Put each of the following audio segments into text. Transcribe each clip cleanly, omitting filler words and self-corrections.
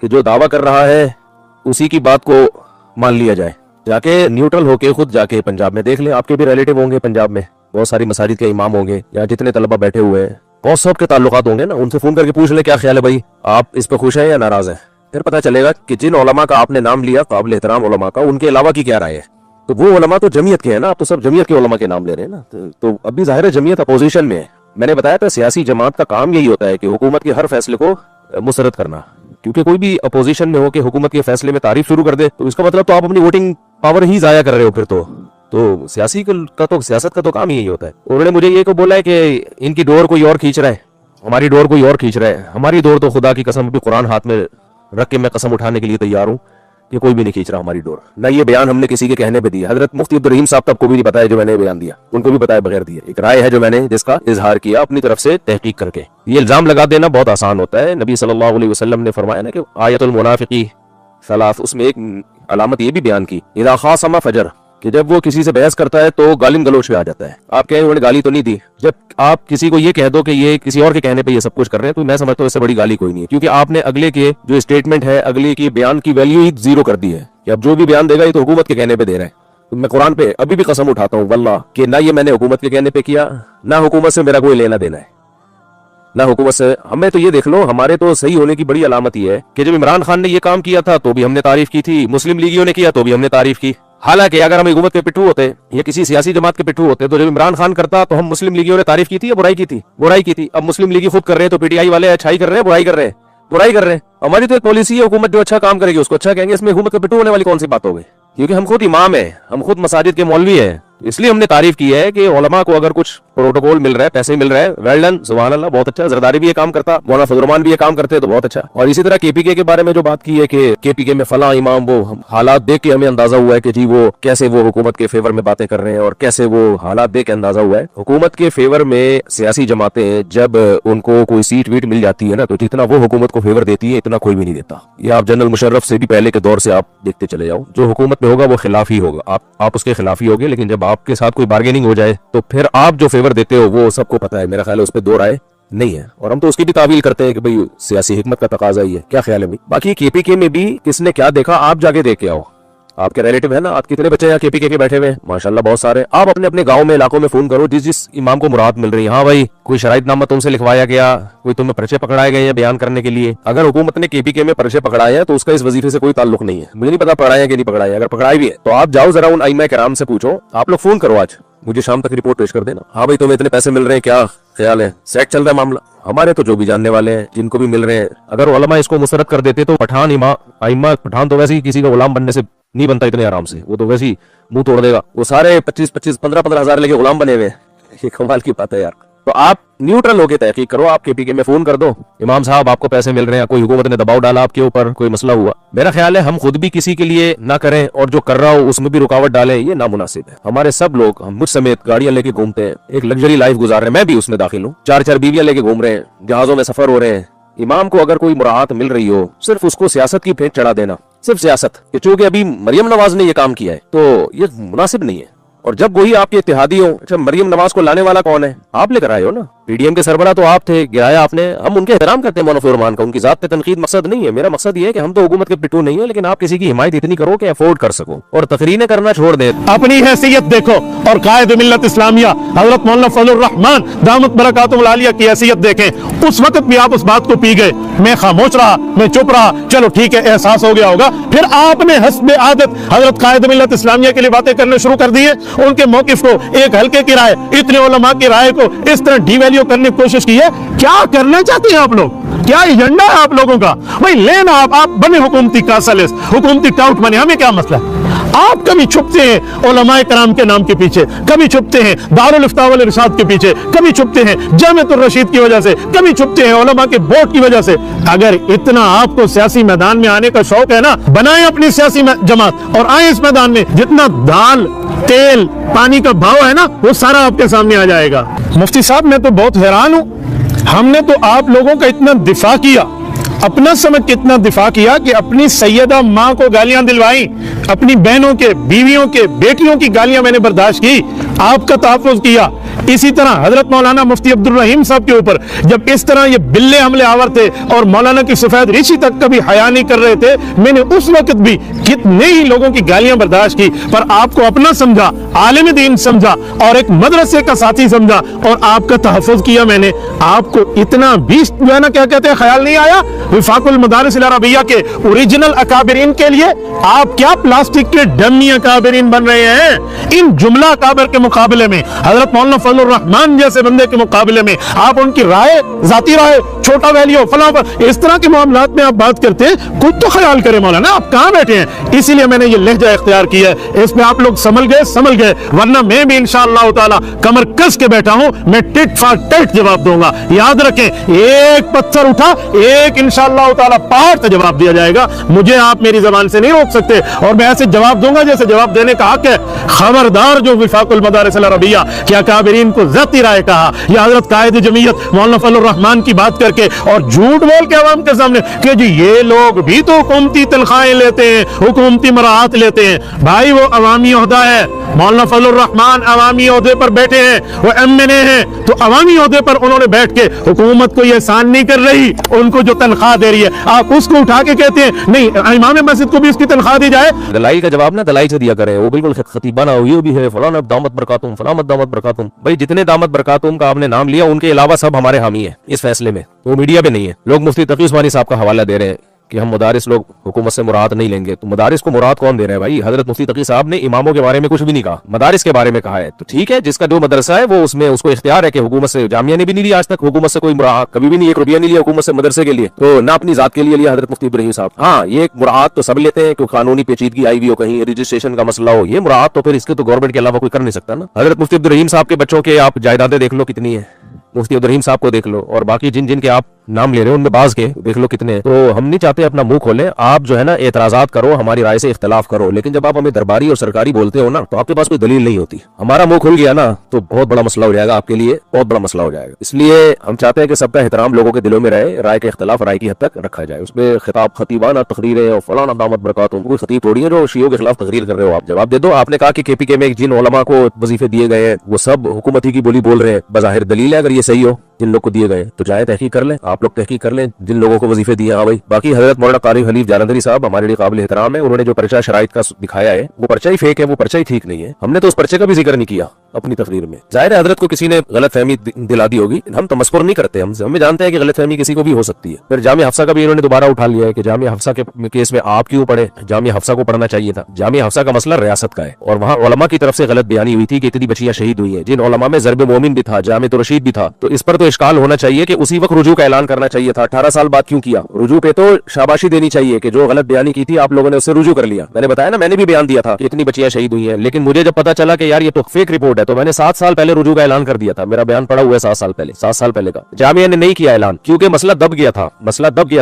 कि जो दावा कर रहा है उसी की बात को मान लिया जाए। जाके न्यूट्रल होके खुद जाके पंजाब में देख लें, आपके भी रिलेटिव होंगे पंजाब में, बहुत सारी मसाजिद के इमाम होंगे या जितने तलबा बैठे हुए हैं, बहुत सब के ताल्लुकात होंगे ना, उनसे फोन करके पूछ ले क्या ख्याल है भाई, आप इस पर खुश हैं या नाराज हैं। फिर पता चलेगा कि जिन उलमा का आपने नाम लिया काबिल एहतराम उलमा का, उनके अलावा की क्या राय है। तो वो उलमा तो जमीयत के हैं ना, आप तो सब जमीयत के उलमा के नाम ले रहे हैं ना। तो अभी जाहिर है जमीयत अपोजिशन में है। मैंने बताया था सियासी जमात का काम यही होता है कि हुकूमत के हर फैसले को मुस्तरद करना, क्योंकि कोई भी अपोजिशन में हो के हुकूमत के फैसले में तारीफ शुरू कर दे तो इसका मतलब तो आप अपनी वोटिंग पावर ही जाया कर रहे हो। फिर तो सियासत का तो काम ही यही होता है। उन्होंने मुझे ये को बोला है कि इनकी डोर कोई और खींच रहा है, हमारी डोर कोई और खींच रहा है। हमारी डोर तो खुदा की कसम अभी कुरान हाथ में रख के मैं कसम उठाने के लिए तैयार हूँ कि कोई भी नहीं खींच रहा हमारी डोर। ना ये बयान हमने किसी के कहने पे दिया, हजरत मुफ्ती अब्दुल रहीम साहब तक को भी नहीं बताया जो मैंने बयान दिया, उनको भी बताया बगैर दिए। एक राय है जो मैंने जिसका इजहार किया अपनी तरफ से तहकीक करके। ये इल्जाम लगा देना बहुत आसान होता है। नबी सल्लल्लाहु अलैहि वसल्लम ने फरमाया ना कि आयतुल मुनाफिकी सलास, उसमें एक अलामत ये भी बयान की, इज़ा खासमा फजर, कि जब वो किसी से बहस करता है तो गालिम गलोच पे आ जाता है। आप कहें उन्होंने गाली तो नहीं दी, जब आप किसी को ये कह दो कि ये किसी और के कहने पे ये सब कुछ कर रहे हैं तो मैं समझता हूँ इससे बड़ी गाली कोई नहीं है, क्योंकि आपने अगले के जो स्टेटमेंट है, अगले की बयान की वैल्यू ही जीरो कर दी है कि अब जो भी बयान देगा ये तो हुकूमत के कहने पे दे रहा है। तो मैं कुरान पे अभी भी कसम उठाता हूँ वल्लाह कि ना ये मैंने हुकूमत के कहने पे किया, ना हुकूमत से मेरा कोई लेना देना है, ना हुकूमत से। हमें तो ये देख लो, हमारे तो सही होने की बड़ी अलामत ये है कि जब इमरान खान ने ये काम किया था तो भी हमने तारीफ की थी, मुस्लिम लीगियों ने किया तो भी हमने तारीफ की। हालांकि अगर हम हुकूमत के पिट्ठू होते या किसी सियासी जमात के पिट्ठू होते तो जब इमरान खान करता तो हम मुस्लिम लीगियों ने तारीफ की थी या बुराई की थी? बुराई की थी। अब मुस्लिम लीगी खुद कर रहे हैं तो पीटीआई वाले अच्छाई कर रहे हैं, बुराई कर रहे हैं, बुराई कर रहे हैं। हमारी तो एक पॉलिसी है, हुकूमत जो अच्छा काम करेगी उसको अच्छा कहेंगे, इसमें हुकूमत के पिट्ठू होने वाली कौन सी बात हो गई? क्योंकि हम खुद इमाम है, हम खुद मसाजिद के मौलवी है, इसलिए हमने तारीफ की है कि उलमा को अगर कुछ प्रोटोकॉल मिल रहा है, पैसे मिल रहे हैं, वेल डन, सुभान अल्लाह, बहुत अच्छा। जरदारी भी ये काम करता, मौलाना फजलुरहमान भी ये काम करते तो बहुत अच्छा। और इसी तरह केपीके के बारे में जो बात की है कि केपीके में फला इमाम, वो हालात देख के हमें अंदाजा हुआ है कि जी वो कैसे वो हुकूमत के फेवर में बातें कर रहे हैं और कैसे वो हालात देख के अंदाजा हुआ है। हुकूमत के फेवर में सियासी जमातें जब उनको कोई सीट वीट मिल जाती है ना, तो जितना वो हुकूमत को फेवर देती है इतना कोई भी नहीं देता। ये आप जनरल मुशर्रफ से भी पहले के दौर से आप देखते चले जाओ, जो हुकूमत में होगा वो खिलाफ ही होगा, आप उसके खिलाफ ही होगे। लेकिन जब आपके साथ कोई बार्गेनिंग हो जाए तो फिर आप जो फेवर देते हो वो सबको पता है, मेरा ख्याल है उस पर दो राय नहीं है। और हम तो उसकी भी तावील करते हैं कि भाई सियासी हिकमत का तकाजा ही है। क्या ख्याल है भाई? बाकी केपीके में भी किसने क्या देखा आप जाके देख के आओ। आपके रिलेटिव है ना, आप कितने बच्चे यहाँ केपीके के बैठे हुए हैं? माशाल्लाह बहुत सारे। आप अपने अपने गांव में, इलाकों में फोन करो, जिस इमाम को मुराद मिल रही है, हाँ भाई कोई शराइतनामा तुमसे लिखवाया गया, कोई तुम्हें पर्चे पकड़ाए गए हैं बयान करने के लिए। अगर हुकूमत ने केपीके में पर्चे पकड़ाए हैं तो उसका इस वजीफे से कोई ताल्लुक नहीं है। मुझे नहीं पता पकड़ाए हैं कि नहीं पकड़ाए। अगर पकड़ाई भी है तो आप जाओ जरा उन आइमा किराम से पूछो, आप लोग फोन करो, आज मुझे शाम तक रिपोर्ट पेश कर देना। हाँ भाई तुम्हें इतने पैसे मिल रहे हैं, क्या ख्याल है, सेट चल रहा है मामला? हमारे तो जो भी जानने वाले हैं, जिनको भी मिल रहे हैं, अगर उलमा इसको मुस्तरद कर देते तो पठान तो वैसे ही किसी का गुलाम बनने से नहीं बनता इतने आराम से, वो तो वैसे ही मुंह तोड़ देगा। वो सारे 25-25, 15-15 हजार लेके गुलाम बने हुए, ये कमाल की बात है यार। तो आप न्यूट्रल होके तहकीक करो, आप केपीके में फोन कर दो, इमाम साहब आपको पैसे मिल रहे हैं, कोई हुकूमत ने दबाव डाला आपके ऊपर, कोई मसला हुआ। मेरा ख्याल है हम खुद भी किसी के लिए ना करें और जो कर रहा हो उसमें भी रुकावट डालें, ये नामुनासिब है। हमारे सब लोग, हम मुझ समेत, गाड़ियां लेके घूमते हैं, एक लग्जरी लाइफ गुजार रहे हैं, मैं भी उसमें दाखिल हूँ, 4-4 बीवियां लेके घूम रहे हैं, जहाजों में सफर हो रहे हैं। इमाम को अगर कोई मुराहत मिल रही हो, सिर्फ उसको सियासत की फेंट चढ़ा देना, सिर्फ सियासत, चूंकि अभी मरियम नवाज ने ये काम किया है तो ये मुनासिब नहीं है। और जब वही आपके इत्तेहादी हो, अच्छा मरियम नवाज को लाने वाला कौन है? आप लेकर आए हो ना, पीडीएम के सरबरा तो आप थे, गिराया आपने। हम उनके एहतराम करते हैं मौलाना फजलुरहमान का, उनकी जात पे तनकीद मकसद नहीं है। मेरा मकसद ये है कि हम तो हुकूमत के पिट्ठू नहीं है, लेकिन आप किसी की हिमायत इतनी करो कि अफोर्ड कर सको और तकरीरें करना छोड़ दे। अपनी हैसियत देखो और कायद मिल्लत इस्लामिया हजरत मौलाना फजलुर्रहमान दामत बरकातुहुल आलिया की हैसियत देखें। उस वक्त भी आप उस बात को पी गए, मैं खामोश रहा, मैं चुप रहा, चलो ठीक है एहसास हो गया होगा। फिर आपने हस्बे आदत हजरत कायद मिल्लत इस्लामिया के लिए बातें करने शुरू कर दिए, उनके मौकिफ को, एक हल्के की राय, इतने उलमा की राय को इस तरह डिवैल्यू करने की कोशिश की है। क्या करना चाहते हैं आप लोग? क्या एजेंडा है आप लोगों का? भाई लेना, आप बने हुकूमती कासलिस, हुकूमती टाउट बने, हमें क्या मसला है? आप कभी छुपते हैं उलमाए कराम के नाम के पीछे, कभी छुपते हैं दारुल इफ्ता वल इरशाद के पीछे, कभी छुपते हैं जामिअतुर रशीद की वजह से, कभी छुपते हैं उलमा के बोर्ड की वजह से। अगर इतना आपको सियासी मैदान में आने का शौक है ना, बनाएं अपनी सियासी जमात और आए इस मैदान में। जितना दाल, तेल, पानी का भाव है ना, वो सारा आपके सामने आ जाएगा। मुफ्ती साहब मैं तो बहुत हैरान हूं, हमने तो आप लोगों का इतना दिफा किया, अपना समझ कितना दिफा किया कि अपनी सैयदा माँ को गालियां दिलवाई, अपनी बहनों के, बीवियों के, बेटियों की गालियां मैंने बर्दाश्त की, आपका तहफ़्फ़ुज़ किया। इसी तरह हजरत मौलाना मुफ्ती अब्दुल रहीम साहब के ऊपर जब इस तरह ये बिल्ले हमले आवर थे और मौलाना की सफेद ऋषि तक कभी हया नहीं कर रहे थे, मैंने उस वक्त भी कितने ही लोगों की गालियां बर्दाश्त की, पर आपको अपना समझा, आलिम दीन समझा और एक मदरसे का साथी समझा और आपका तहफ़्फ़ुज़ किया मैंने। आपको इतना भी जो है ना, क्या कहते हैं, ख्याल नहीं आया विफाकुल मदारिस अल अरबिया के ओरिजिनल अकाबरीन के लिए आप क्या प्लास्टिक के डमी अकाबरीन बन रहे हैं? इन जुमला अकाबर के मुकाबले में, हजरत मौलाना फजलुर रहमान जैसे बंदे के मुकाबले में आप उनकी राय, जाती राय, छोटा वैल्यू फला, इस तरह के मामलात में आप बात करते हैं। कुछ तो ख्याल करें मौलाना, आप कहां बैठे हैं? इसीलिए मैंने ये लहजा इख्तियार किया है। इसमें आप लोग संभल गए, वरना मैं भी इंशाअल्लाह ताला कमर कस के बैठा हूं, मैं टिट फॉर टिट जवाब दूंगा। याद रखें, एक पत्थर उठा, एक इंशाअल्लाह ताला पहाड़ से जवाब दिया जाएगा। मुझे आप मेरी जबान से नहीं रोक सकते और मैं ऐसे जवाब दूंगा जैसे जवाब देने का हक है। खबरदार जो विफाकुल मदारिस अल अरबिया क्या काबिरीन को ज़ाती राय कहा या हजरत कायद जमीयत मौलाना फजलुर रहमान की बात करके और झूठ बोल के अवाम के सामने कि जी ये लोग भी तो हुकूमती तनख्वाहें लेते हैं, हुकूमती मराहत लेते हैं। भाई वो अवामी ओहदा है, मौलाना फजलुर रहमान अवामी ओहदे पर बैठे हैं, वो MNA हैं, तो अवामी ओहदे पर उन्होंने बैठ के हुकूमत को ये एहसान नहीं कर रही, उनको जो तनख्वाह दे रही है आप उसको उठा के कहते हैं नहीं इमाम मस्जिद को भी उसकी तनख्वाह दी जाए। दलाई का जवाब ना दलाई से दिया करें, वो बिल्कुल खतीबाना ये भी है, फलाना दामत बरकातुम, फलामत दामत बरकातुम। भाई जितने दामत बरकातुम का आपने नाम लिया उनके अलावा सब हमारे हामी है इस फैसले में, वो मीडिया पे नहीं है। लोग मुफ्ती तकी उस्मानी साहब का हवाला दे रहे हैं कि हम मदारिस लोग हुकूमत से मुराद नहीं लेंगे, तो मदारिस को मुराद कौन दे रहा है भाई? हजरत मुफ्ती तकी साहब ने इमामों के बारे में कुछ भी नहीं कहा, मदारिस के बारे में कहा है। तो ठीक है, जिसका जो मदरसा है वो उसमें उसको इख्तियार है कि हुकूमत से, जामिया ने भी नहीं लिया आज तक हुकूमत से कोई मुराद, कभी भी नहीं, 1 रुपया नहीं लिया हुकूमत से मदरसे के लिए, तो ना अपनी जात के लिए लिया हजरत मुफ्ती इब्राहिम साहब। हाँ, ये एक मुराद तो सब लेते हैं कि कानूनी पेचीदगी आई हुई हो, कहीं रजिस्ट्रेशन का मसला हो, ये मुराद तो फिर इसके तो गवर्नमेंट के अलावा कोई कर नहीं सकता ना। हजरत मुफ्ती इब्राहिम साहब के बच्चों के आप जायदादें देख लो कितनी है, मुफ्ती इब्राहिम साहब को देख लो और बाकी जिन जिन के आप नाम ले रहे हो उनमें बाज के देख लो कितने। तो हम नहीं चाहते अपना मुंह खोलें, आप जो है ना एतराजात करो, हमारी राय से इख्तलाफ करो, लेकिन जब आप हमें दरबारी और सरकारी बोलते हो ना तो आपके पास कोई दलील नहीं होती। हमारा मुंह खुल गया ना तो बहुत बड़ा मसला हो जाएगा, आपके लिए बहुत बड़ा मसला हो जाएगा। इसलिए हम चाहते हैं कि सबका एहतराम लोगों के दिलों में रहे, राय का इख्तलाफ राय की हद तक रखा जाए। उसमें खिताब खतीबाना तकरीरें और फलाना दामत बरकातुम, कोई खतीब थोड़ी है जो शियों के खिलाफ तकरीर कर रहे हो। आप जवाब दे दो। आपने कहा कि KPK में जिन उलमा को वजीफे दिए गए हैं वो सब हुकूमती की बोली बोल रहे हैं, बज़ाहिर दलील है, अगर ये सही हो जिन लोग को दिए गए तो जाए तहकीक कर लें, आप लोग तहकीक कर लें जिन लोगों को वजीफे दिए। हाँ भाई, बाकी हजरत मौलाना कारी हनीफ जालंधरी साहब हमारे लिए काबिल एहतराम है, उन्होंने जो पर्चा शराइत का दिखाया है वो पर्चा ही फेक है, वो पर्चा ही ठीक नहीं है। हमने तो उस पर्चे का भी जिक्र नहीं किया अपनी तकरीर में। जाहिर है हजरत को किसी ने गलत फहमी दिला दी होगी, हम तमस्कुर नहीं करते, हमें जानते हैं कि गलत फहमी किसी को भी हो सकती है। फिर जामिया हफ्सा का भी इन्होंने दोबारा उठा लिया है कि जामिया हफ्सा के केस में आप क्यों पढ़े, जामिया हफ्सा को पढ़ना चाहिए था। जामिया हफ्सा का मसला रियासत का है और वहाँ उलमा की तरफ से गलत बयानी हुई थी कि इतनी बच्चियां शहीद हुई हैं, जिन उलमा में ज़र्ब मोमिन भी था, जामिया तो रशीद भी था, तो इस पर तो इश्काल होना चाहिए कि उसी वक्त रुजू का ऐलान करना चाहिए था। 18 साल बाद क्यों किया? रुजू पे तो शाबाशी देनी चाहिए कि जो गलत बयानी की थी आप लोगों ने उससे रुजू कर लिया। मैंने बताया ना, मैंने भी बयान दिया था कि इतनी बच्चियां शहीद हुई हैं, लेकिन मुझे जब पता चला कि यार ये तो फेक रिपोर्ट है तो मैंने 7 साल पहले रुजू का ऐलान कर दिया था। मेरा बयान पड़ा हुआ है 7 साल पहले का। जामिया ने नहीं किया ऐलान क्योंकि मसला दब गया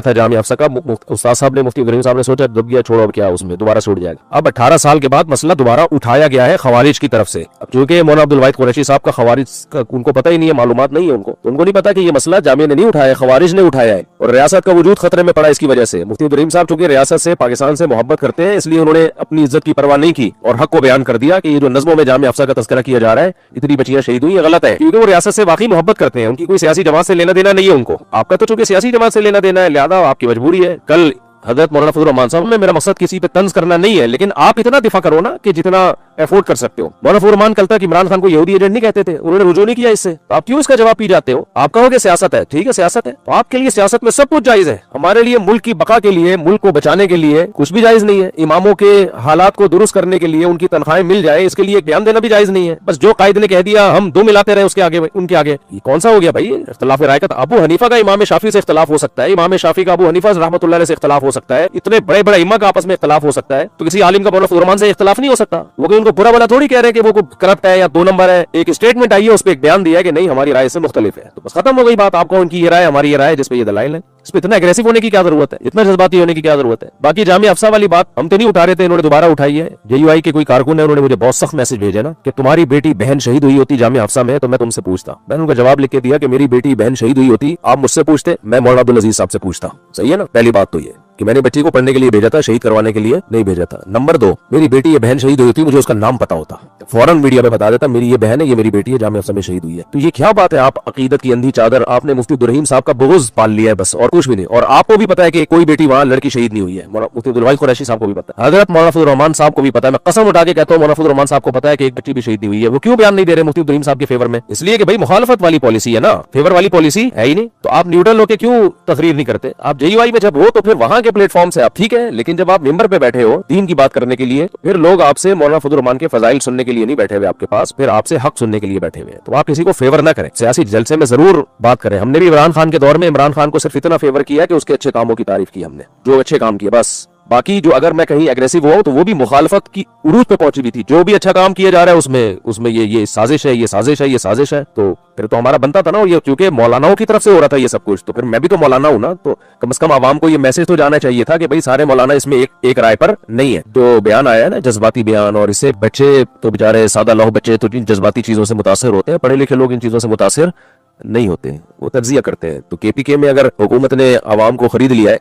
था जामिया हफ्सा का। उस्ताद साहब ने, मुफ्ती इब्राहिम साहब ने सोचा दब गया, छोड़ो अब क्या उसमें दोबारा छूट जाएगा। अब 18 साल के बाद मसला दोबारा उठाया गया है खवारिज की तरफ से। अब चूंकि मौलाना अब्दुल वाहिद कुरैशी साहब का खवारिज का उनको पता ही नहीं है, मालूमात नहीं है उनको नहीं पता कि ये मसला जामिया ने नहीं उठाया, खवारिज ने उठाया है और रियासत का वजूद खतरे में पड़ा इसकी वजह से। मुफ्ती इब्राहिम साहब चूंकि रियासत से, पाकिस्तान से मोहब्बत करते हैं, इसलिए उन्होंने अपनी इज्जत की परवाह नहीं की और हक को बयान कर दिया कि ये जो नज़्मों में जामिया हफ्सा का तज़किरा किया जा रहा है, इतनी बच्चियां शहीद हुई, गलत है, क्योंकि वो रियासत से वाकई मोहब्बत करते हैं। उनकी कोई सियासी जमात से लेना देना नहीं है उनको। आपका तो चूंकि सियासी जमात से लेना देना है, लिहाजा आपकी मजबूरी है। कल हजरत मौलाना फजलुर रहमान साहब में, मेरा मकसद किसी पे तंज करना नहीं है, लेकिन आप इतना दिफा करो ना कि जितना एफोर्ड कर सकते हो। मौलाना फजलुर रहमान कल तक इमरान खान को यहूदी एजेंट नहीं कहते थे, उन्होंने रुजू नहीं किया इससे, तो आप क्यों इसका जवाब पी जाते हो? आप कहोगे सियासत है, ठीक है सियासत है, तो आपके लिए सियासत में सब कुछ जायज है। हमारे लिए मुल्क की बका के लिए, मुल्क को बचाने के लिए कुछ भी जायज नहीं है। इमामों के हालात को दुरुस्त करने के लिए उनकी तनख्वाहें मिल जाए, इसके लिए एक बयान देना भी जायज नहीं है। बस जो कायद ने कह दिया हम दो मिलाते रहे उसके आगे, उनके आगे, ये कौन सा हो गया भाई इख्तिलाफ राय का? अबू हनीफा का इमाम शाफी से इख्तिलाफ हो सकता है, इमाम शाफी का अबू हनीफा रहमतुल्लाह अलैह से इख्तिलाफ हो सकता है, इतने बड़े बड़े इमाम का आपस में इख्तिलाफ हो सकता है, तो किसी आलिम का मौलाना फजलुर रहमान से इख्तिलाफ नहीं हो सकता। वो उनको बुरा भला थोड़ी कह रहे हैं कि वो करप्ट है या 2 नंबर है। एक स्टेटमेंट आई है, उस पर एक बयान दिया है कि नहीं हमारी राय से मुख्तलिफ है, तो बस खत्म हो गई बात। आपको उनकी ये राय, हमारी ये राय, जिसपे ये दलाइल है। इस पे इतना एग्रेसिव होने की क्या जरूरत है, इतना जज्बाती होने की क्या जरूरत है। बाकी जामिया हफ्सा वाली बात हम तो नहीं उठा रहे थे, इन्होंने दोबारा उठाई है। जेयूआई के कोई कारकुन है, उन्होंने मुझे बहुत सख्त मैसेज भेजा ना कि तुम्हारी बेटी बहन शहीद हुई होती जामिया हफ्सा में तो मैं तुमसे पूछता। मैंने उनका जवाब लिख के दिया कि मेरी बेटी बहन शहीद हुई होती आप मुझसे पूछते, मैं मौलाना अब्दुल अजीज साहब से पूछता। सही है ना। पहली बात तो ये कि मैंने बच्ची को पढ़ने के लिए भेजा था, शहीद करवाने के लिए नहीं भेजा था। नंबर 2, मेरी बेटी ये बहन शहीद हुई थी, मुझे उसका नाम पता होता, फौरन मीडिया में बता देता मेरी ये बहन है, ये मेरी बेटी है, जामिया हफ्सा में शहीद हुई है। तो ये क्या बात है, आप अकीदत की अंधी चादर, आपने मुफ्ती अब्दुल रहीम साहब का बुग़्ज़ पाल लिया है बस, और कुछ भी नहीं। और आपको भी पता है कि कोई बेटी वहां लड़की शहीद नहीं हुई है। मुफ्ती अब्दुल वाहिद कुरैशी साहब को भी पता है, हजरत मौलाना फजलुर रहमान साहब को भी पता है। मैं कसम उठा के कहता हूं मौलाना फजलुर रहमान साहब को पता है कि एक बच्ची भी शहीद नहीं हुई है। वो क्यों बयान नहीं दे रहे मुफ्ती अब्दुल रहीम साहब के फेवर में? इसलिए कि भाई मुखालफत वाली पॉलिसी है ना, फेवर वाली पॉलिसी है ही नहीं। तो आप न्यूट्रल होकर क्यों तकरीर नहीं करते? आप जेयूआई में जब हो तो फिर वहां के प्लेटफॉर्म से आप ठीक है, लेकिन जब आप मेंबर पे बैठे हो दीन की बात करने के लिए, फिर लोग आपसे मौलाना फजलुर रहमान के फजाइल सुनने के लिए नहीं बैठे हुए आपके पास, फिर आपसे हक सुनने के लिए बैठे हुए हैं। तो आप किसी को फेवर ना करें, सियासी जलसे में जरूर बात करें। हमने भी इमरान खान के दौर में इमरान खान को सिर्फ इतना फेवर किया कि उसके अच्छे कामों की तारीफ की हमने, जो अच्छे काम किए बस। बाकी जो अगर मैं कहीं एग्रेसिव हुआ तो वो भी मुखालफत की उरूज पे पहुंची हुई थी। जो भी अच्छा काम किया जा रहा है उसमें ये साजिश है, ये साजिश है, ये साजिश है, तो फिर तो हमारा बनता था ना। और ये क्योंकि मौलानाओं की तरफ से हो रहा था ये सब कुछ, तो फिर मैं भी तो मौलाना हूं ना, तो कम से कम आवाम को ये मैसेज तो जाना चाहिए था कि भाई सारे मौलाना इसमें एक राय पर नहीं है। तो बयान आया है ना, जज्बाती बयान, और इससे बच्चे तो बेचारे सादा लौह बच्चे तो इन जज्बाती चीजों से मुतासिर होते हैं, पढ़े लिखे लोग इन चीजों से मुतासिर नहीं होते, वो तज्जिया करते हैं। तो केपीके में अगर हुकूमत ने आवाम को खरीद लिया है,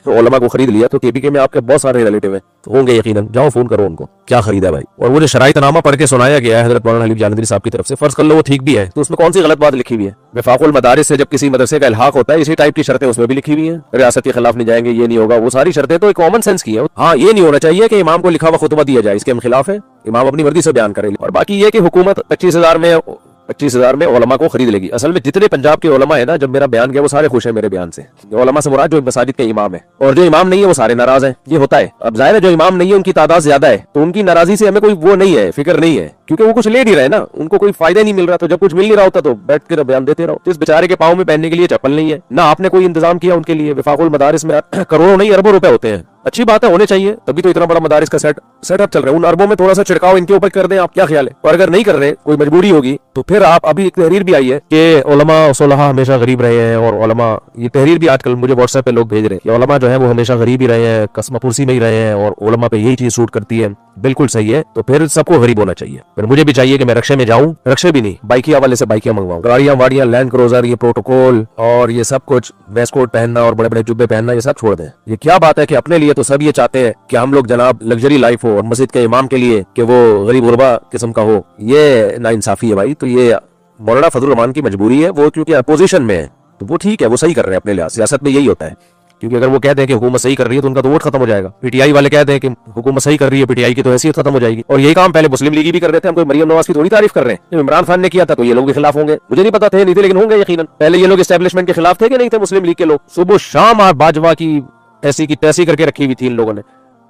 तो उलमा को खरीद लिया, तो केपीके में आपके बहुत सारे रिलेटिव हैं तो होंगे यकीनन, जाओ फोन करो उनको, क्या खरीदा भाई। और वो जो शराइतनामा पढ़ के सुनाया गया है हजरत मौलाना हलीफ जालंधरी साहब की तरफ से, फर्ज कर लो वो ठीक भी है, तो उसमें कौन सी गलत बात लिखी हुई है? वफाकुल मदारिस से जब किसी मदरसे का इल्हाक होता है, इसी टाइप की शर्तें उसमें भी लिखी हुई है, रियासत के खिलाफ नहीं जाएंगे, ये नहीं होगा, वो सारी शर्तें तो एक कॉमन सेंस की है। हाँ, ये नहीं होना चाहिए कि इमाम को लिखा हुआ खुतबा दिया जाए, इसके हम खिलाफ है, इमाम अपनी मर्जी से बयान करे। और बाकी ये कि हुकूमत 25,000 में उलमा को खरीद लेगी। असल में जितने पंजाब के उलमा है ना, जब मेरा बयान गया वो सारे खुश है मेरे बयान से। उलमा से मुराद जो मसाजिद के इमाम है, और जो इमाम नहीं है वो सारे नाराज हैं। ये होता है। अब जाहिर है जो इमाम नहीं है उनकी तादाद ज्यादा है, तो उनकी नाराजगी से हमें कोई वो नहीं है, फिक्र नहीं है, क्योंकि वो कुछ ले नहीं रहे ना, उनको कोई फायदा नहीं मिल रहा। तो जब कुछ मिल नहीं रहा होता तो बैठ कर बयान देते रहो। तो इस बेचारे के पाँव में पहनने के लिए चप्पल नहीं है ना, आपने कोई इंतजाम किया उनके लिए। वफाकुल मदारिस में करोड़ों नहीं अरबों रुपए होते हैं, अच्छी बात है, होने चाहिए, तभी तो इतना बड़ा मदारिस का सेटअप चल रहा है। उन अरबों में थोड़ा सा छिड़काव इनके ऊपर कर दें, आप क्या ख्याल है? और अगर नहीं कर रहे, कोई मजबूरी होगी, तो फिर आप, अभी एक तहरीर भी आई है कि उलमा सुलहा हमेशा गरीब रहे हैं, और उलमा, ये तहरीर भी आजकल मुझे व्हाट्सएप पे लोग भेज रहे हैं कि उलमा जो है वो हमेशा गरीब ही रहे हैं, कसमा पुरसी में ही रहे हैं, और उलमा पे यही चीज सूट करती है। बिल्कुल सही है, तो फिर सबको गरीब होना चाहिए। फिर मुझे भी चाहिए कि मैं रक्शे में जाऊं, रक्शे भी नहीं, बाइकिया वाले से बाइकिया मंगवाऊं, गाड़ियां वाड़ियां, लैंड क्रूजर, ये प्रोटोकॉल और ये सब कुछ, वेस्ट कोट पहनना और बड़े बड़े जुब्बे पहनना, ये सब छोड़ दें। ये क्या बात है कि अपने लिए तो सब ये चाहते हैं कि हम लोग जनाब लग्जरी लाइफ हो, और मस्जिद के इमाम के लिए कि वो गरीब गुरबा किस्म का हो, ये नाइंसाफी है भाई। तो ये मौलाना फजलुर रहमान की मजबूरी है, वो क्योंकि अपोजिशन में है, तो वो ठीक है, वो सही कर रहे हैं अपने लिहाज। सियासत में यही होता है, क्योंकि अगर वो कहते हैं कि हुकूमत सही कर रही है तो उनका तो वोट खत्म हो जाएगा। पीटीआई वाले कहते हैं कि हुकूमत सही कर रही है, पीटीआई की तो हैसियत खत्म हो जाएगी। और यही काम पहले मुस्लिम लीग भी कर रहे थे। हम कोई मरियम नवाज की थोड़ी तारीफ कर रहे हैं, जब इमरान खान ने किया था तो ये लोग के खिलाफ होंगे, मुझे नहीं पता थे, नहीं थे, लेकिन होंगे यकीनन। पहले ये लोग एस्टेब्लिशमेंट के खिलाफ थे कि नहीं थे मुस्लिम लीग के लोग? सुबह शाम बाजवा की ऐसी की तैसी करके रखी हुई थी इन लोगों ने।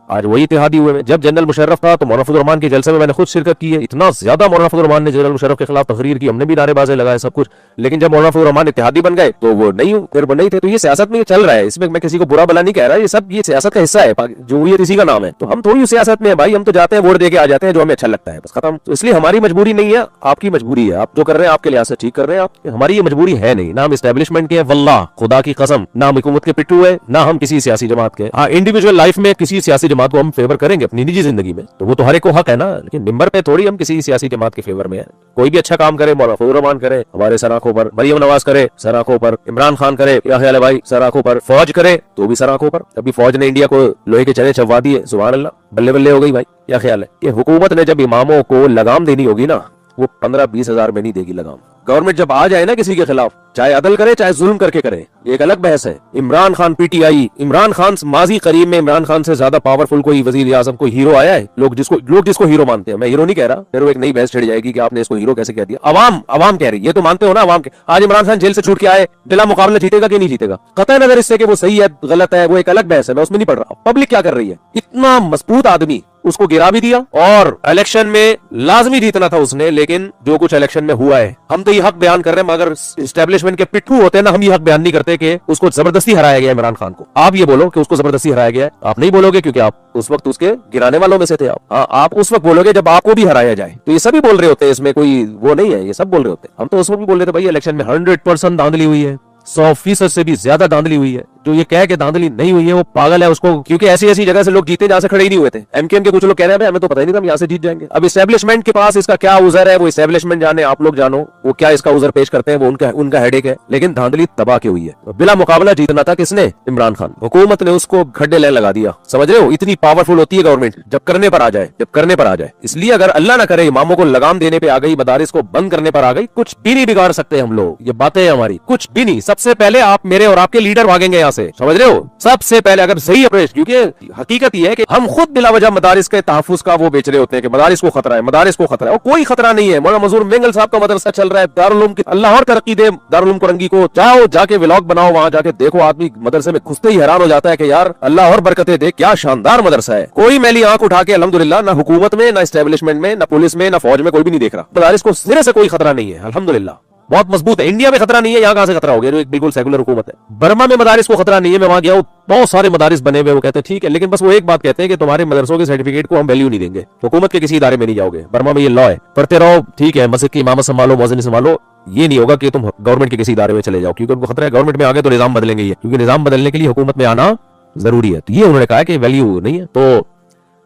आज वही इत्तेहादी हुए में। जब जनरल मुशर्रफ था तो मौलाना फजलुर रहमान के जलसे में मैंने खुद शिरकत की है। इतना ज्यादा मौलाना फजलुर रहमान ने जनरल मुशर्रफ के खिलाफ तकरीर की, हमने भी नारेबाजी लगाए, सब कुछ। लेकिन जब मौलाना फजलुर रहमान इत्तेहादी बन गए तो वो नहीं थे। तो ये सियासत में चल रहा है, इसमें मैं किसी को बुरा भला नहीं कह रहा, ये सब ये सियासत का हिस्सा है, जमहूरियत इसी का नाम है। तो हम थोड़ी सियासत में है भाई, हम तो जाते हैं वोट दे के आ जाते हैं, जो हमें अच्छा लगता है, बस खत्म। तो इसलिए हमारी मजबूरी नहीं है, आपकी मजबूरी है। आप जो कर रहे हैं आपके लिहाज से ठीक कर रहे हैं आप, हमारी ये मजबूरी है नहीं। ना हम एस्टेब्लिशमेंट के हैं, वल्लाह खुदा की कसम, ना हम हुकूमत के पिट्ठू है, ना हम किसी सियासी जमात के। हाँ, इंडिविजुअल लाइफ में किसी सियासी जमात को हम फेवर करेंगे अपनी निजी जिंदगी में, तो वो तो हर एक को हक है ना, लेकिन मिंबर पे थोड़ी हम किसी सियासी जमात के फेवर में है। कोई भी अच्छा काम करे, मौलाना फजलुर रहमान करे हमारे सर आंखों पर, मरियम नवाज करे सर आंखों पर, इमरान खान करे, क्या ख्याल है भाई, सर आंखों पर, फौज करे तो भी सर आंखों पर। अभी फौज ने इंडिया को लोहे के चने चबवा दिए, सुभान अल्लाह, बल्ले बल्ले हो गई भाई। क्या ख्याल है कि हुकूमत ने जब इमामों को लगाम देनी होगी ना, वो 15-20 हजार में नहीं देगी लगाम। गवर्नमेंट जब आ जाए ना किसी के खिलाफ, चाहे अदल करे चाहे जुल्म करके करे, एक अलग बहस है। इमरान खान पीटीआई, इमरान खान माजी करीब में इमरान खान से ज्यादा पावरफुल कोई वजीर आजम, कोई हीरो आया है? लोग जिसको हीरो मानते हैं, मैं हीरो नहीं कह रहा, फिर वो एक नई बहस छिड़ जाएगी कि आपने इसको हीरो कैसे कह दिया। अवाम कह रही है, ये तो मानते हो ना अवाम के। आज इमरान खान जेल से छूट के आए, दिला मुकाबला जीतेगा कि नहीं जीतेगा, कतई नजर इससे कि वो सही है गलत है, वो एक अलग बहस है, मैं उसमें नहीं पढ़ रहा। पब्लिक क्या कर रही है? इतना मजबूत आदमी, उसको गिरा भी दिया और इलेक्शन में लाजमी जीतना था उसने, लेकिन जो कुछ इलेक्शन में हुआ है, हम तो ये हक बयान कर रहे हैं, मगर एस्टेब्लिशमेंट के पिट्ठू होते हैं ना, हम ये हक बयान नहीं करते कि उसको जबरदस्ती हराया गया इमरान खान को। आप ये बोलो कि उसको जबरदस्ती हराया गया है, आप नहीं बोलोगे क्योंकि आप उस वक्त उसके गिराने वालों में से थे। आप उस वक्त बोलोगे जब आपको भी हराया जाए। तो ये सभी बोल रहे होते हैं, इसमें कोई वो नहीं है, ये सब बोल रहे होते हैं। हम तो उस वक्त भी बोल रहे थे भाई इलेक्शन में 100% धांधली हुई है, 100% से भी ज्यादा धांधली हुई है। जो ये कह के धांधली नहीं हुई है वो पागल है उसको, क्योंकि ऐसी ऐसी जगह से लोग जीते जहां से खड़े ही नहीं हुए थे। एमकेएम के कुछ लोग कह रहे हैं हमें तो पता ही नहीं था हम यहाँ से जीत जाएंगे। अब इस्टेब्लिशमेंट के पास इसका क्या उजर है वो इस्टेब्लिशमेंट जाने, आप लोग जानो वो क्या इसका उजर पेश करते हैं, वो उनका हेडेक है। लेकिन धांधली तबाह की हुई है। बिला मुकाबला जीतना था किसने? इमरान खान। हुकूमत ने उसको खड्डे ले लगा दिया। समझ रहे हो, इतनी पावरफुल होती है गवर्नमेंट जब करने पर आ जाए, जब करने पर आ जाए। इसलिए अगर अल्लाह ना करे इमामों को लगाम देने पे आ गई, मदारिस को बंद करने पर आ गई, कुछ भी नहीं बिगाड़ सकते हम लोग। ये बातें हैं हमारी, कुछ भी नहीं। सबसे पहले आप मेरे और आपके लीडर भागेंगे यहाँ से, समझ रहे हो। सबसे पहले अगर सही अप्रोच, क्योंकि हकीकत ये है कि हम खुद बिला वजह मदारिस के तहफुज का वो बेच रहे होते हैं कि मदारिस को खतरा है, मदारिस को खतरा है। और कोई खतरा नहीं है। मौलाना मजूर मेंगल साहब का मदरसा चल रहा है दारुल उलूम की, अल्लाह और तरक्की दे दारुल उलूम कोरंगी को। चाहो जाके व्लॉग बनाओ, वहां जाके देखो, आदमी मदरसे में घुसते ही हैरान हो जाता है कि यार अल्लाह और बरकतें दे, क्या शानदार मदरसा है। कोई मैली आंख उठा के अल्हम्दुलिल्लाह ना हुकूमत में, ना एस्टेब्लिशमेंट में, ना पुलिस में, ना फौज में कोई भी नहीं देख रहा। मदारिस को सिरे से कोई खतरा नहीं है, अल्हम्दुलिल्लाह बहुत मजबूत है। इंडिया में खतरा नहीं है, यहाँ कहां से खतरा हो गया जो एक बिल्कुल सेकुलर हुकूमत है। बर्मा में मदारिस को खतरा नहीं है। मैं वहां गया हूं, बहुत सारे मदारिस बने हुए। वो कहते हैं ठीक है, लेकिन बस वो एक बात कहते हैं कि तुम्हारे मदरसों के सर्टिफिकेट को हम वैल्यू नहीं देंगे, हुकूमत के किसी इदारे में नहीं जाओगे। बर्मा में ये लॉ है, पढ़ते रहो, ठीक है, मस्जिद की इमामत संभालो, मौज़िन संभालो। ये नहीं होगा कि तुम गवर्नमेंट के किसी इदारे में चले जाओ, क्योंकि उनको खतरा है गवर्नमेंट में आगे तो निजाम बदलेंगे ये, क्योंकि निजाम बदलने के लिए हुकूमत में आना जरूरी है। तो ये उन्होंने कहा कि वैल्यू नहीं है, तो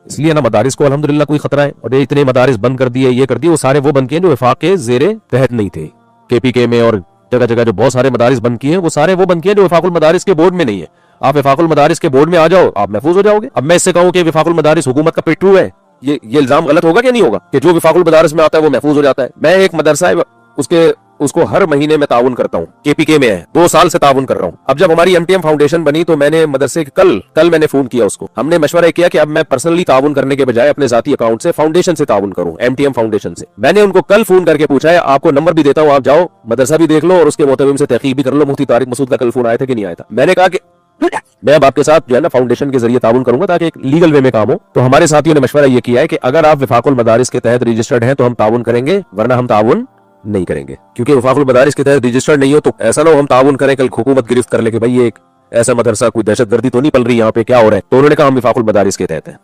इसलिए ना मदारिस को अल्हम्दुलिल्लाह कोई खतरा है। और ये इतने मदारिस बंद कर दिए, ये कर दिए, वो सारे वो बंद किए जो वफाक के जेरे तहत नहीं थे। केपीके में और जगह जगह जो बहुत सारे मदारिस बंद किए हैं, वो सारे वो बंद किए जो वफाकुल मदारिस के बोर्ड में नहीं है। आप वफाकुल मदारिस के बोर्ड में आ जाओ, आप महफूज हो जाओगे। अब मैं इससे कहूं कि वफाकुल मदारिस हुकूमत का पिट्ठू है, ये इल्जाम गलत होगा क्या? नहीं होगा कि जो वफाकुल मदारिस में आता है वो महफूज हो जाता है। मैं एक मदरसा है उसको हर महीने में ताउन करता हूँ, केपीके में है, 2 साल से ताउन कर रहा हूँ। अब जब हमारी एमटीएम फाउंडेशन बनी तो मैंने मदरसे कल मैंने फोन किया उसको, हमने मशवरा किया कि अब मैं पर्सनली ताउन करने के बजाय अपने जाती अकाउंट से फाउंडेशन से ताउन करूँ, एमटीएम फाउंडेशन से। मैंने उनको कल फोन करके पूछा है, आपको नंबर भी देता हूँ, आप जाओ मदरसा भी देख लो और उसके मोतमिम से तहकीक भी कर लो। मुफ्ती तारिक मसूद का कल फोन आया था कि नहीं आया था। मैंने कहा कि मैं अब आपके साथ जो है ना फाउंडेशन के जरिए ताउन करूंगा ताकि एक लीगल वे में काम हो। तो हमारे साथियों ने मशवरा ये किया है कि अगर आप वफाकुल मदारिस के तहत रजिस्टर्ड हैं तो हम ताउन करेंगे, वरना हम ताउन नहीं करेंगे। क्योंकि वफाकुल मदारिस के तहत रजिस्टर्ड नहीं हो तो ऐसा ना हो हम ताउन करें, कल हुकूमत गिरफ्त कर ले कि भाई ये एक ऐसा मदरसा, कोई दहशतगर्दी तो नहीं पल रही यहाँ पे, क्या हो रहा है। तो उन्होंने कहा हम वफाकुल मदारिस के तहत है।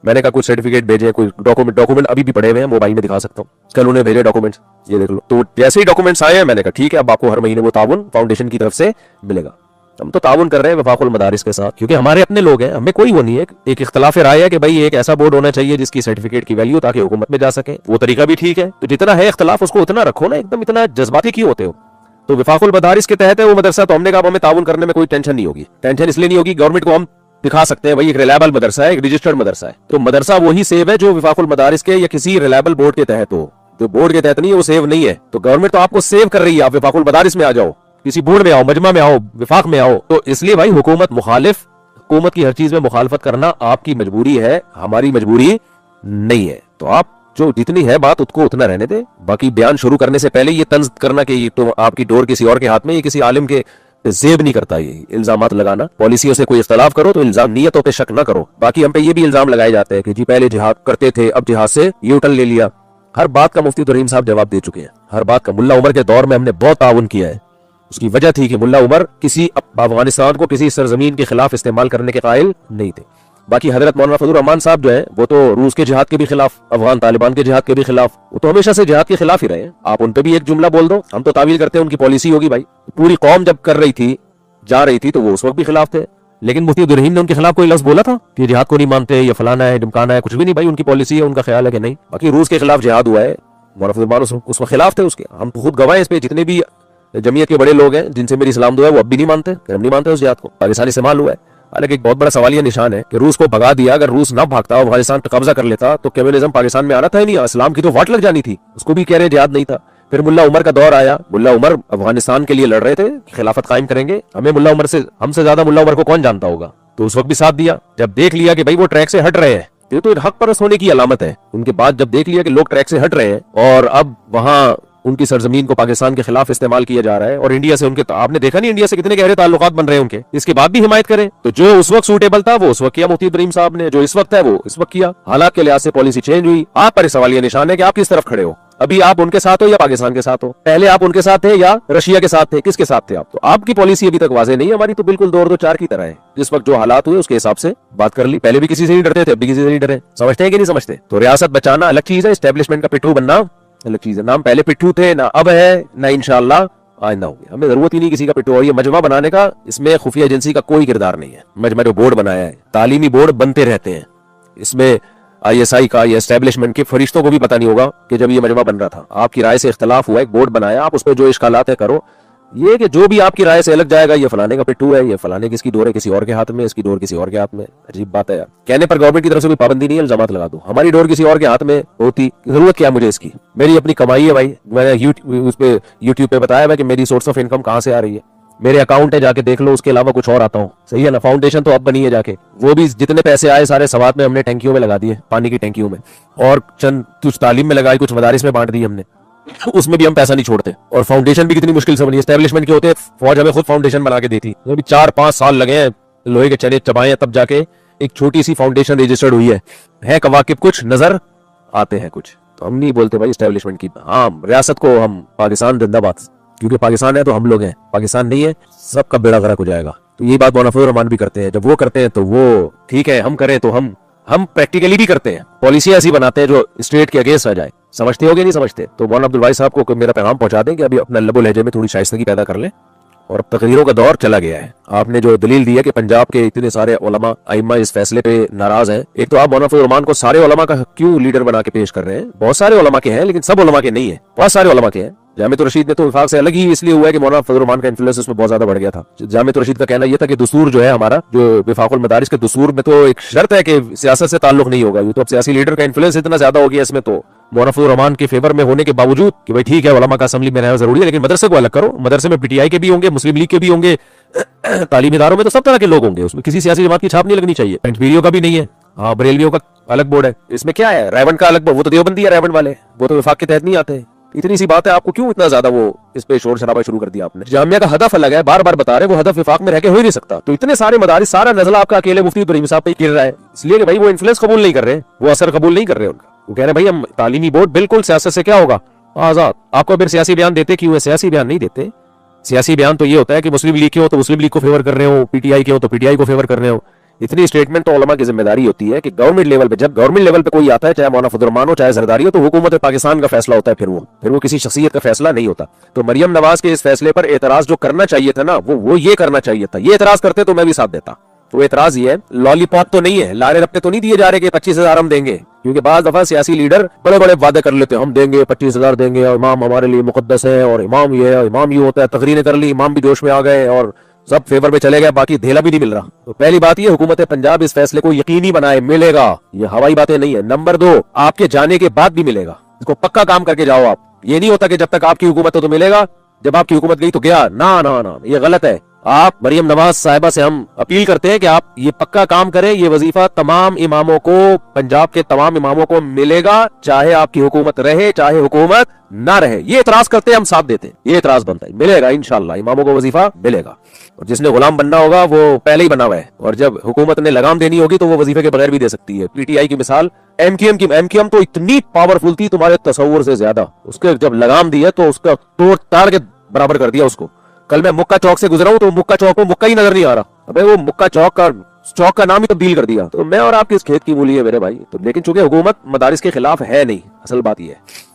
मैंने कहा कुछ सर्टिफिकेट भेजे, कोई डॉक्यूमेंट अभी भी पड़े हुए हैं, मोबाइल में दिखा सकता हूँ। कल उन्हें भेजे डॉक्यूमेंट्स, ये देख लो। तो जैसे ही डॉक्यूमेंट्स आए हैं मैंने कहा ठीक है, अब आपको हर महीने वो ताउन फाउंडेशन की तरफ से मिलेगा। हम तो ताउन कर रहे हैं वफाकुल मदारिस के साथ, क्योंकि हमारे अपने लोग हैं, हमें कोई वो नहीं है। एक इख्तलाफ राय है कि भाई एक ऐसा बोर्ड होना चाहिए जिसकी सर्टिफिकेट की वैल्यू ताकि हुकूमत में जा सके, वो तरीका भी ठीक है। तो जितना है इख्तलाफ उसको उतना रखो ना, एकदम इतना जज्बाती क्यों होते हो। तो वफाकुल मदारिस के तहत है वो मदरसा, तो हमने कहा हमें ताउन करने में कोई टेंशन नहीं होगी। टेंशन इसलिए नहीं होगी, गवर्नमेंट को हम दिखा सकते हैं भाई एक रिलायबल मदरसा है, एक रजिस्टर्ड मदरसा है। तो मदरसा वही सेव है जो वफाकुल मदारिस के या किसी रिलायबल बोर्ड के तहत हो। जो बोर्ड के तहत नहीं है वो सेव नहीं है। तो गवर्नमेंट तो आपको सेव कर रही है, आप वफाकुल मदारिस में आ जाओ, किसी बोर्ड में आओ, मजमा में आओ, विफाक में आओ। तो इसलिए भाई हुकूमत मुखालिफ, हुकूमत की हर चीज में मुखालफत करना आपकी मजबूरी है, हमारी मजबूरी नहीं है। तो आप जो जितनी है बात उसको उतना रहने दे। बाकी बयान शुरू करने से पहले ये तंज करना कि ये तो आपकी डोर किसी और के हाथ में, ये किसी आलिम के जेब नहीं करता। ये इल्जामात लगाना, पॉलिसियों से कोई इख्तलाफ करो तो इल्जाम, नियतों पे शक ना करो। बाकी हम पे ये भी इल्जाम लगाए जाते हैं कि जी पहले जिहाद करते थे, अब जिहाद से यू टर्न ले लिया। हर बात का मुफ्ती तरीम साहब जवाब दे चुके हैं, हर बात का। मुल्ला उमर के दौर में हमने बहुत ताउन किया है। उसकी वजह थी कि मुल्ला उमर किसी अफगानिस्तान को किसी सरजमीन के खिलाफ इस्तेमाल करने के कायल नहीं थे। बाकी हजरत मौलाना फजल रहमान साहब जो है वो तो रूस के जिहाद के भी खिलाफ, अफगान तालिबान के जिहाद के भी खिलाफ, वो तो हमेशा से जिहाद के खिलाफ ही रहे हैं। आप उन पे भी एक जुमला बोल दो, हम तो तावील करते हैं उनकी पॉलिसी होगी। भाई पूरी कौम जब कर रही थी, जा रही थी, तो वो उस वक्त भी खिलाफ थे। लेकिन मुफ्ती अब्दुल रहीम ने उनके खिलाफ कोई लफ्ज बोला था कि जिहाद को नहीं मानते, या फलाना है, ढिमकाना है? कुछ भी नहीं भाई, उनकी पॉलिसी है, उनका ख्याल है कि नहीं। बाकी रूस के खिलाफ जिहाद हुआ है, मौलाना फजल उस वक्त खिलाफ थे उसके। हम तो खुद गवाह इस पे, जितने भी जमीयत के बड़े लोग हैं जिनसे मेरी सलाम दुआ है वो अब भी नहीं मानते, हम नहीं मानते उस जिहाद को। पाकिस्तान इस्तेमाल हुआ है। हालांकि एक बहुत बड़ा सवालिया निशान है कि रूस को भगा दिया, अगर रूस ना भागता, अफगानिस्तान पे कब्जा कर लेता तो कम्युनिज्म पाकिस्तान में आना था ही नहीं, इस्लाम की तो वाट लग जानी थी। उसको भी कह रहे जिहाद नहीं था। फिर मुल्ला उमर का दौर आया, मुल्ला उमर अफगानिस्तान के लिए लड़ रहे थे, खिलाफत कायम करेंगे। हमें मुल्ला उमर से, हमसे ज्यादा मुल्ला उमर को कौन जानता होगा। तो उस वक्त भी साथ दिया। जब देख लिया कि भाई वो ट्रैक से हट रहे हैं, ये तो हक परस्त होने की अलामत है। उनके बाद जब देख लिया कि लोग ट्रैक से हट रहे हैं और अब वहां उनकी सरजमीन को पाकिस्तान के खिलाफ इस्तेमाल किया जा रहा है, और इंडिया से उनके, तो आपने देखा नहीं इंडिया से कितने गहरे ताल्लुकात बन रहे हैं उनके, इसके बाद भी हिमायत करें। तो जो उस वक्त सूटेबल था वो उस वक्त किया मुफ्ती इब्राहिम साहब ने, जो इस वक्त है वो इस वक्त किया। हालात के लिहाज से पॉलिसी चेंज हुई। आप पर सवालिया निशान है कि आप किस तरफ खड़े हो। अभी आप उनके साथ हो या पाकिस्तान के साथ हो? पहले आप उनके साथ थे या रशिया के साथ थे? किसके साथ थे आप? तो आपकी पॉलिसी अभी तक वाज़ेह नहीं है, हमारी तो बिल्कुल 2 और 2 4 की तरह है। जिस वक्त जो हालात हुए उसके हिसाब से बात कर ली। पहले भी किसी से नहीं डरते थे, अभी किसी से नहीं डरे। समझते हैं कि नहीं समझते? तो रियासत बचाना अलग चीज है, एस्टेब्लिशमेंट का पिट्ठू बनना अलग चीज है। नाम पहले पिट्ठू थे, ना अब है, ना इंशाअल्लाह आइंदा होगी। हमें जरूरत ही नहीं किसी का पिट्ठू। और ये मजमा बनाने का, इसमें खुफिया एजेंसी का कोई किरदार नहीं है। मजमा जो बोर्ड बनाया है, तालीमी बोर्ड बनते रहते हैं, इसमें ISI का या एस्टेब्लिशमेंट के फरिश्तों को भी पता नहीं होगा कि जब ये मजमा बन रहा था, आपकी राय से इख्तलाफ हुआ, एक बोर्ड बनाया, आप उस पर जो इश्कालात है करो। ये कि जो भी आपकी राय से अलग जाएगा, ये फलाने का पिट्ठू है, ये फलाने किसकी डोर है किसी और के हाथ में, इसकी डोर किसी और के हाथ में। अजीब बात है यार। कहने पर गवर्नमेंट की तरफ से कोई पाबंदी नहीं है, इल्जामात लगा दो। हमारी डोर किसी और के हाथ में होती, जरूरत क्या मुझे इसकी? मेरी अपनी कमाई है भाई। मैंने यूट्यूब पे बताया है कि मेरी सोर्स ऑफ इनकम कहाँ से आ रही है। मेरे अकाउंट है, जाके देख लो, उसके अलावा कुछ और आता हूँ। सही है ना। फाउंडेशन तो अब बनी है जाके, वो भी जितने पैसे आए सारे सवात में हमने टैंकियों में लगा दिए, पानी की टैंकियों में, और चंद कुछ तालीम में लगाई, कुछ मदारिस में बांट दी हमने, उसमें भी हम पैसा नहीं छोड़ते। और फाउंडेशन भी कितनी मुश्किल से बनी। एस्टेब्लिशमेंट के होते फौज हमें खुद फाउंडेशन बना के देती, अभी 4-5 साल लगे हैं, लोहे के चने चबाए तब जाके एक छोटी सी फाउंडेशन रजिस्टर्ड हुई है कवाकिब कुछ नजर आते हैं कुछ। तो हम नहीं बोलते भाई एस्टेब्लिशमेंट की। हाँ, रियासत को हम पाकिस्तान जिंदाबाद, क्योंकि पाकिस्तान है तो हम लोग हैं, पाकिस्तान नहीं है सबका बेड़ा गर्क हो जाएगा। तो ये बात मौलाना फजलुर रहमान भी करते हैं। जब वो करते हैं तो वो ठीक है, हम करें तो हम प्रैक्टिकली भी करते हैं। पॉलिसी ऐसी बनाते हैं जो स्टेट के अगेंस्ट आ जाए। समझते हो कि नहीं समझते? तो मौलाना अब्दुल वाहिद साहब को मेरा पैगाम पहुंचा दें कि अभी अपना लबो लहजे में थोड़ी शाइस्तगी पैदा कर लें। और अब तकरीरों का दौर चला गया है। आपने जो दलील दी है कि पंजाब के इतने सारे उलमा आइम्मा इस फैसले पे नाराज हैं, एक तो आप मौलाना फजलुर रहमान को सारे उलमा का क्यों लीडर बना के पेश कर रहे हैं? बहुत सारे उलमा के हैं, लेकिन सब उलमा के नहीं है, बहुत सारे उलमा के हैं। जामिअतुर रशीद ने तो विफाक से अलग ही इसलिए हुआ है कि मौलाना फजलुर रहमान का इन्फ्लुएंस उसमें बहुत ज्यादा बढ़ गया था। जामिअतुर रशीद का कहना यह था कि दस्तूर जो है हमारा, जो विफाकुल मदारिस के दस्तूर में तो एक शर्त है कि सियासत से ताल्लुक नहीं होगा। ये तो अब सियासी लीडर का इन्फ्लुएंस इतना ज्यादा हो गया इसमें, तो मौलाना फजलुर रहमान के फेवर में होने के बावजूद कि भाई ठीक है उलमा का असेंबली में रहना जरूरी है, लेकिन मदरसे को अलग करो। मदरसे में PTI के भी होंगे, मुस्लिम लीग के भी होंगे, तालीमी इदारों में तो सब तरह के लोग होंगे, उसमें किसी सियासी जमात की छाप नहीं लगनी चाहिए। पेंटपीरियो का भी नहीं है, हाँ बरेलवियों का अलग बोर्ड है। इसमें क्या है? रायबंड का अलग बोर्ड, वो तो देवबंदी है रायबंड वाले, वो तो विफाक के तहत नहीं आते। इतनी सी बात है, आपको क्यों इतना ज्यादा वो इस पे शोर शराबा शुरू कर दिया आपने? जामिया का हदफ अलग है, बार बार बता रहे, वो हदफ विफाक में रह के हो ही नहीं सकता। तो इतने सारे मदारिस, सारा नजला आपका अकेले मुफ्ती इब्राहिम साहब पे गिर रहा है, इसलिए कि भाई वो इन्फ्लुएंस कबूल नहीं कर रहे, वो असर कबूल नहीं कर रहे उनका। वो कह रहे भाई हम तालीमी बोर्ड बिल्कुल सियासत से क्या होगा आजाद। आपको फिर सियासी बयान देते क्यों है? सियासी बयान नहीं देते। सियासी बयान तो ये होता है कि मुस्लिम लीग के हो तो मुस्लिम लीग को फेवर कर रहे हो, PTI के हो तो PTI को फेवर कर रहे हो। इतनी स्टेटमेंट तो उलमा की जिम्मेदारी होती है कि गवर्नमेंट लेवल पे, जब गवर्नमेंट लेवल पे कोई आता है, चाहे मौलाना फजलुर रहमान हो चाहे जरदारी हो, तो हुकूमत पाकिस्तान का फैसला होता है। फिर वो किसी शख्सियत का फैसला नहीं होता। तो मरियम नवाज के इस फैसले पर एतराज जो करना चाहिए था ना, वो ये करना चाहिए था। ये एतराज करते तो मैं भी साथ देता। तो एतराज ये है, लॉलीपॉप तो नहीं है, लारे रपटे तो नहीं दिए जा रहे कि 25,000 हम देंगे, क्योंकि बाज दफा सियासी लीडर बड़े बड़े वादे कर लेते हैं, हम देंगे 25,000 देंगे, और इमाम हमारे लिए मुकद्दस है, और इमाम ये है, इमाम ये होता है। तकरीरें कर ली, इमाम भी जोश में आ गए और सब फेवर में चले गए, बाकी धेला भी नहीं मिल रहा। तो पहली बात ये, हुकूमत पंजाब इस फैसले को यकीनी बनाए, मिलेगा, ये हवाई बातें नहीं है। नंबर 2, आपके जाने के बाद भी मिलेगा, इसको पक्का काम करके जाओ आप। ये नहीं होता कि जब तक आपकी हुकूमत हो तो मिलेगा, जब आपकी हुकूमत गई तो गया, ना ना ना, ये गलत है। आप मरियम नवाज साहिबा से हम अपील करते हैं कि आप ये पक्का काम करें। ये वजीफा तमाम इमामों को, पंजाब के तमाम इमामों को मिलेगा, चाहे आपकी हुकूमत रहे चाहे हुकूमत ना रहे। ये इतराज करते हैं, हम साथ देते हैं, ये इतराज बनता है, मिलेगा इंशाल्लाह, इमामों को वजीफा मिलेगा। और जिसने गुलाम बनना होगा वो पहले ही बना हुआ है, और जब हुकूमत ने लगाम देनी होगी तो वो वजीफे के बगैर भी दे सकती है। PTI की मिसाल, MQM तो इतनी पावरफुल थी तुम्हारे तस्वुर से ज्यादा। उसके जब लगाम दी है तो उसका तोड़ ताड़ के बराबर कर दिया उसको। कल मैं मुक्का चौक से गुजरा हूं तो मुक्का चौक में मुक्का ही नजर नहीं आ रहा, अबे वो मुक्का चौक का नाम ही तब्दील कर दिया। तो मैं और आप किस खेत की मूली है मेरे भाई? तो लेकिन चूंकि हुकूमत मदारिस के खिलाफ है नहीं, असल बात यह है।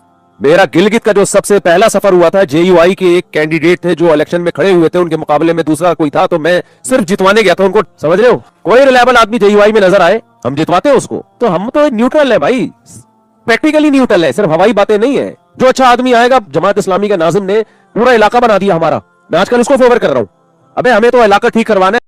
मेरा गिलगित का जो सबसे पहला सफर हुआ था, JUI के एक कैंडिडेट थे जो इलेक्शन में खड़े हुए थे, उनके मुकाबले में दूसरा कोई था, तो मैं सिर्फ जितवाने गया था उनको। समझ रहे हो? कोई रिलायबल आदमी JUI में नजर आए, हम जितवाते हैं उसको। तो हम तो न्यूट्रल है भाई, प्रैक्टिकली न्यूट्रल है, सिर्फ हवाई बातें नहीं है। जो अच्छा आदमी आएगा, जमात इस्लामी का नाजिम ने पूरा इलाका बना दिया हमारा, मैं आजकल उसको फेवर कर रहा हूं। अबे हमें तो इलाका ठीक करवाना है।